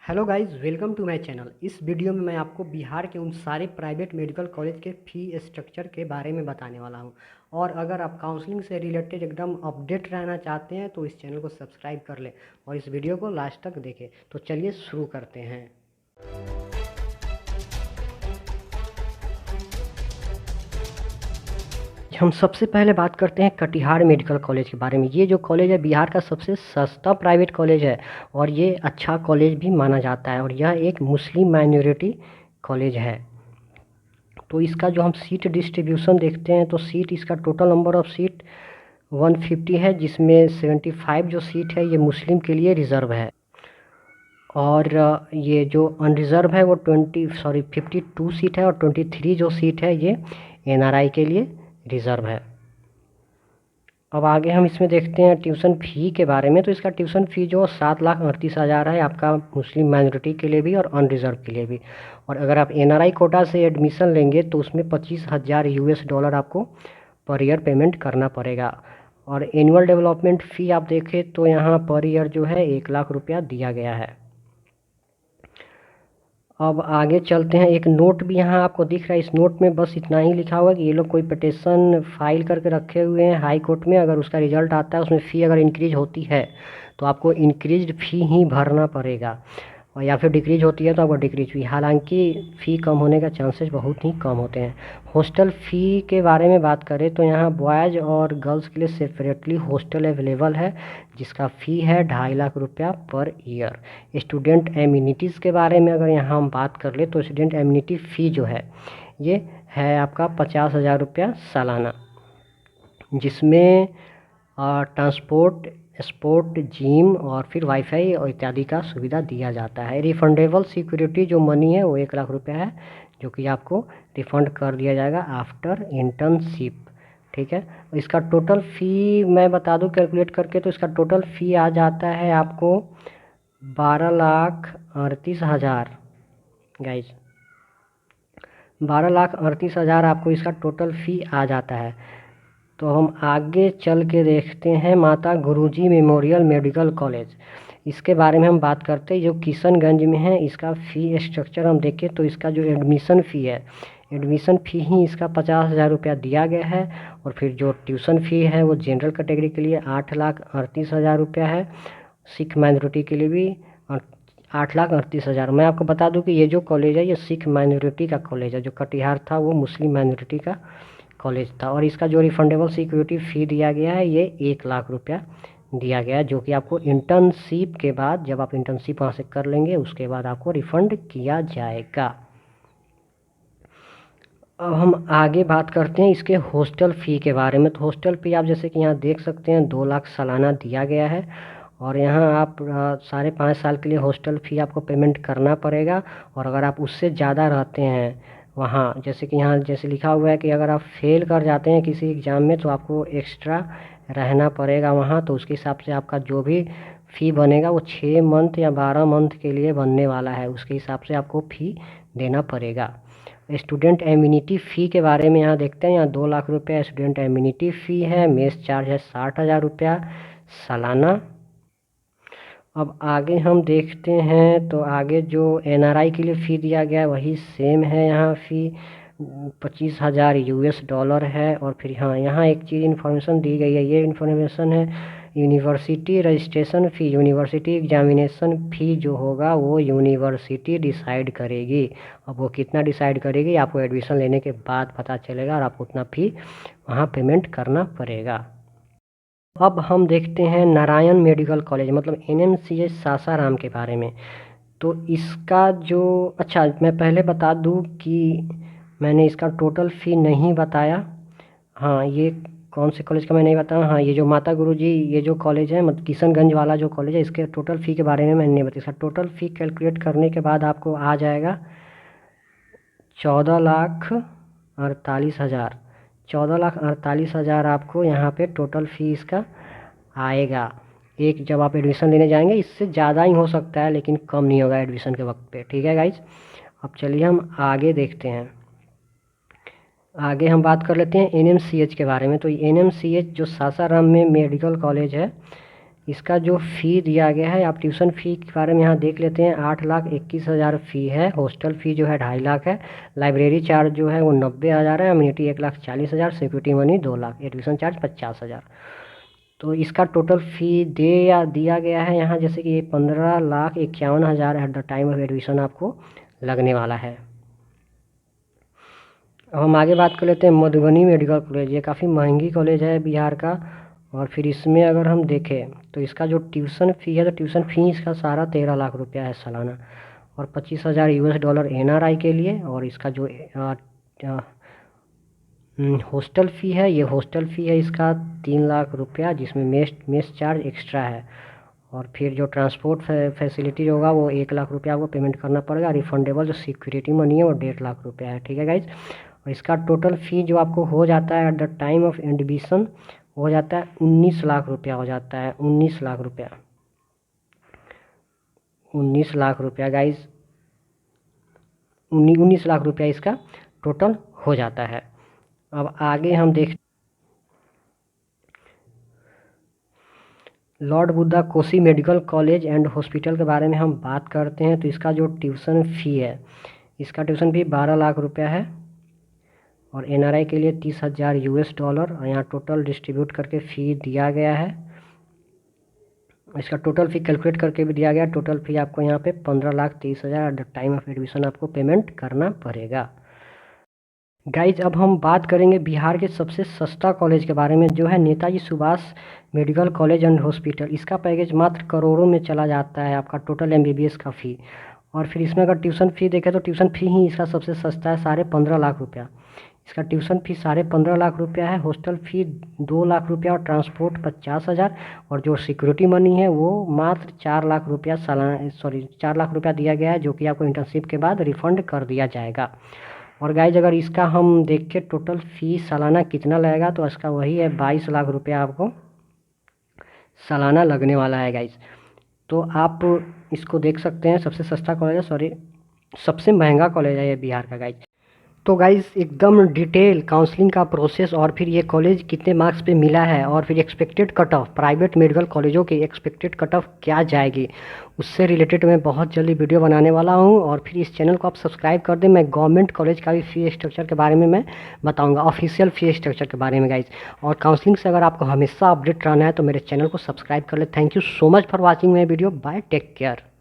Hello guys, welcome to my channel. इस video में मैं आपको बिहार के उन सारे प्राइवेट मेडिकल कॉलेज के फ़ी स्ट्रक्चर के बारे में बताने वाला हूं। और अगर आप काउंसलिंग से रिलेटेड एकदम अपडेट रहना चाहते हैं तो इस चैनल को सब्सक्राइब कर लें और इस वीडियो को लास्ट तक देखें। तो चलिए शुरू करते हैं। हम सबसे पहले बात करते हैं कटिहार मेडिकल कॉलेज के बारे में। ये जो कॉलेज है बिहार का सबसे सस्ता प्राइवेट कॉलेज है और ये अच्छा कॉलेज भी माना जाता है और यह एक मुस्लिम माइनॉरिटी कॉलेज है। तो इसका जो हम सीट डिस्ट्रीब्यूशन देखते हैं तो सीट इसका टोटल नंबर ऑफ़ सीट 150 है, जिसमें 75 जो सीट है ये मुस्लिम के लिए रिज़र्व है और ये जो अनरिज़र्व है वो 52 सीट है और 23 जो सीट है ये एनआरआई के लिए रिज़र्व है। अब आगे हम इसमें देखते हैं ट्यूशन फ़ी के बारे में। तो इसका ट्यूशन फ़ी जो 7,38,000 है आपका मुस्लिम माइनॉरिटी के लिए भी और अनरिज़र्व के लिए भी। और अगर आप एनआरआई कोटा से एडमिशन लेंगे तो उसमें $25,000 आपको पर ईयर पेमेंट करना पड़ेगा। और एनुअल डेवलपमेंट फ़ी आप देखें तो यहाँ पर ईयर जो है 1,00,000 रुपया दिया गया है। अब आगे चलते हैं। एक नोट भी यहाँ आपको दिख रहा है। इस नोट में बस इतना ही लिखा हुआ है कि ये लोग कोई पिटिशन फाइल करके रखे हुए हैं हाई कोर्ट में। अगर उसका रिज़ल्ट आता है उसमें फ़ी अगर इंक्रीज होती है तो आपको इंक्रीज्ड फ़ी ही भरना पड़ेगा, और या फिर डिक्रीज होती है तो आपको डिक्रीज फ़ी। हालांकि फ़ी कम होने का चांसेस बहुत ही कम होते हैं। हॉस्टल फ़ी के बारे में बात करें तो यहाँ बॉयज़ और गर्ल्स के लिए सेपरेटली हॉस्टल अवेलेबल है, जिसका फ़ी है 2.5 लाख रुपया पर ईयर। स्टूडेंट एमिनिटीज़ के बारे में अगर यहाँ हम बात कर ले तो स्टूडेंट एमिनिटी फ़ी जो है ये है आपका 50,000 रुपया सालाना, जिसमें ट्रांसपोर्ट, स्पोर्ट, जिम और फिर वाईफाई और इत्यादि का सुविधा दिया जाता है। रिफंडेबल सिक्योरिटी जो मनी है वो 1,00,000 रुपया है, जो कि आपको रिफ़ंड कर दिया जाएगा आफ्टर इंटर्नशिप। ठीक है, इसका टोटल फ़ी मैं बता दूं कैलकुलेट करके, तो इसका टोटल फ़ी आ जाता है आपको 12,38,000 गाइज। 12,38,000 आपको इसका टोटल फ़ी आ जाता है। तो हम आगे चल के देखते हैं माता गुरुजी मेमोरियल मेडिकल कॉलेज। इसके बारे में हम बात करते हैं, जो किशनगंज में है। इसका फ़ी स्ट्रक्चर हम देखें तो इसका जो एडमिशन फ़ी है, एडमिशन फ़ी ही इसका 50,000 रुपया दिया गया है। और फिर जो ट्यूशन फ़ी है वो जनरल कैटेगरी के लिए 8,38,000 रुपया है, सिख माइनॉरिटी के लिए भी 8,38,000। मैं आपको बता दूं कि ये जो कॉलेज है ये सिख माइनॉरिटी का कॉलेज है। जो कटिहार था वो मुस्लिम माइनॉरिटी का कॉलेज था। और इसका जो रिफंडेबल सिक्योरिटी फ़ी दिया गया है ये 1,00,000 रुपया दिया गया है, जो कि आपको इंटर्नशिप के बाद, जब आप इंटर्नशिप वहाँ से कर लेंगे उसके बाद आपको रिफ़ंड किया जाएगा। अब हम आगे बात करते हैं इसके हॉस्टल फ़ी के बारे में। तो हॉस्टल फ़ी आप जैसे कि यहाँ देख सकते हैं 2,00,000 सालाना दिया गया है। और यहाँ आप 5.5 साल के लिए हॉस्टल फ़ी आपको पेमेंट करना पड़ेगा। और अगर आप उससे ज़्यादा रहते हैं वहाँ, जैसे कि यहाँ जैसे लिखा हुआ है कि अगर आप फेल कर जाते हैं किसी एग्ज़ाम में तो आपको एक्स्ट्रा रहना पड़ेगा वहाँ। तो उसके हिसाब से आपका जो भी फ़ी बनेगा वो 6 मंथ या 12 मंथ के लिए बनने वाला है, उसके हिसाब से आपको फ़ी देना पड़ेगा। स्टूडेंट एमिनिटी फ़ी के बारे में यहाँ देखते हैं। यहाँ 2,00,000 रुपया स्टूडेंट एमिनिटी फ़ी है। मेस चार्ज है 60,000 रुपया सालाना। अब आगे हम देखते हैं तो आगे जो एनआरआई के लिए फ़ी दिया गया है वही सेम है। यहाँ फ़ी $25,000 है। और फिर हाँ, यहाँ एक चीज़ इन्फॉर्मेशन दी गई है, ये इन्फॉर्मेशन है यूनिवर्सिटी रजिस्ट्रेशन फ़ी। यूनिवर्सिटी एग्जामिनेशन फ़ी जो होगा वो यूनिवर्सिटी डिसाइड करेगी। अब वो कितना डिसाइड करेगी आपको एडमिशन लेने के बाद पता चलेगा, और आपको उतना फ़ी वहाँ पेमेंट करना पड़ेगा। अब हम देखते हैं नारायण मेडिकल कॉलेज, मतलब एनएमसीएच सासाराम के बारे में। तो इसका जो, अच्छा मैं पहले बता दूं कि मैंने इसका टोटल फ़ी नहीं बताया। हाँ, ये कौन से कॉलेज का मैं नहीं बताया। हाँ, ये जो माता गुरुजी ये जो कॉलेज है, मतलब किशनगंज वाला जो कॉलेज है, इसके टोटल फ़ी के बारे में मैंने नहीं बताया। इसका टोटल फ़ी कैलकुलेट करने के बाद आपको आ जाएगा 14,48,000। 14,48,000 आपको यहाँ पे टोटल फ़ी इसका आएगा। एक जब आप एडमिशन लेने जाएंगे, इससे ज़्यादा ही हो सकता है लेकिन कम नहीं होगा एडमिशन के वक्त पे। ठीक है गाइज, अब चलिए हम आगे देखते हैं। आगे हम बात कर लेते हैं एनएमसीएच के बारे में। तो एनएमसीएच जो सासाराम में मेडिकल कॉलेज है, इसका जो फ़ी दिया गया है, आप ट्यूशन फ़ी के बारे में यहाँ देख लेते हैं। 8,21,000 फ़ी है। हॉस्टल फ़ी जो है 2.5 लाख है। लाइब्रेरी चार्ज जो है वो 90,000 है। Amenity 1,40,000, security money 2 lakh, admission charge 50,000। तो इसका टोटल फ़ी दिया गया है यहाँ, जैसे कि ये 15,51,000 at the time of admission आपको लगने वाला है। अब हम आगे बात कर लेते हैं मधुबनी मेडिकल कॉलेज। ये काफ़ी महंगी कॉलेज है बिहार का। और फिर इसमें अगर हम देखें तो इसका जो ट्यूशन फ़ी है, तो ट्यूशन फ़ी इसका सारा 13 लाख रुपया है सालाना, और 25,000 $US NRI के लिए। और इसका जो हॉस्टल फ़ी है, ये हॉस्टल फ़ी है इसका 3 लाख रुपया, जिसमें मेस चार्ज एक्स्ट्रा है। और फिर जो ट्रांसपोर्ट फैसिलिटी होगा वो 1 लाख रुपया आपको पेमेंट करना पड़ेगा। रिफंडेबल जो सिक्योरिटी मनी है वो 1.5 लाख रुपया है। ठीक है गाइज। और इसका टोटल फ़ी जो आपको हो जाता है at the time of admission हो जाता है 19 लाख रुपया हो जाता है। 19 लाख रुपया, 19 लाख रुपया गाइज, 19 लाख रुपया इसका टोटल हो जाता है। अब आगे हम देख Lord Buddha Kosi medical college and hospital के बारे में हम बात करते हैं। तो इसका जो ट्यूशन फ़ी है, इसका ट्यूशन फ़ी 12 लाख रुपया है। और NRI के लिए 30,000 $, और यहाँ टोटल डिस्ट्रीब्यूट करके फ़ी दिया गया है। इसका टोटल फ़ी कैलकुलेट करके भी दिया गया। टोटल फ़ी आपको यहाँ पे 15,23,000 at the time of admission आपको पेमेंट करना पड़ेगा। गाइज अब हम बात करेंगे बिहार के सबसे सस्ता कॉलेज के बारे में, जो है Netaji Subhash medical college and hospital. इसका पैकेज मात्र करोड़ों में चला जाता है, आपका टोटल MBBS का फ़ी। और फिर इसमें अगर ट्यूशन फ़ी देखें तो ट्यूशन फ़ी ही इसका सबसे सस्ता है, 15.5 लाख रुपया। इसका ट्यूशन फ़ी 15.5 लाख रुपया है। हॉस्टल फ़ी 2 लाख रुपया, और ट्रांसपोर्ट 50,000। और जो सिक्योरिटी मनी है वो मात्र 4 लाख रुपया 4 लाख रुपया दिया गया है, जो कि आपको इंटर्नशिप के बाद रिफ़ंड कर दिया जाएगा। और गाइज अगर इसका हम देखें टोटल फ़ी सालाना कितना लगेगा, तो इसका वही है 22 लाख रुपया आपको सालाना लगने वाला है गाइज। तो आप इसको देख सकते हैं, सबसे सस्ता कॉलेज है, सबसे महंगा कॉलेज है ये बिहार का गाइज। तो गाइज़ एकदम डिटेल काउंसलिंग का प्रोसेस, और फिर ये कॉलेज कितने मार्क्स पे मिला है, और फिर expected cut off private medical कॉलेजों की एक्सपेक्टेड कट ऑफ क्या जाएगी, उससे रिलेटेड मैं बहुत जल्दी वीडियो बनाने वाला हूँ। और फिर इस चैनल को आप सब्सक्राइब कर दें। मैं गवर्नमेंट कॉलेज का भी फ़ी स्ट्रक्चर के बारे में मैं बताऊँगा, ऑफिशियल फ़ी स्ट्रक्चर के बारे में गाइज। और काउंसलिंग से अगर आपको हमेशा अपडेट रहना है तो मेरे चैनल को सब्सक्राइब कर ले। Thank you so much for watching my video. Bye, take care.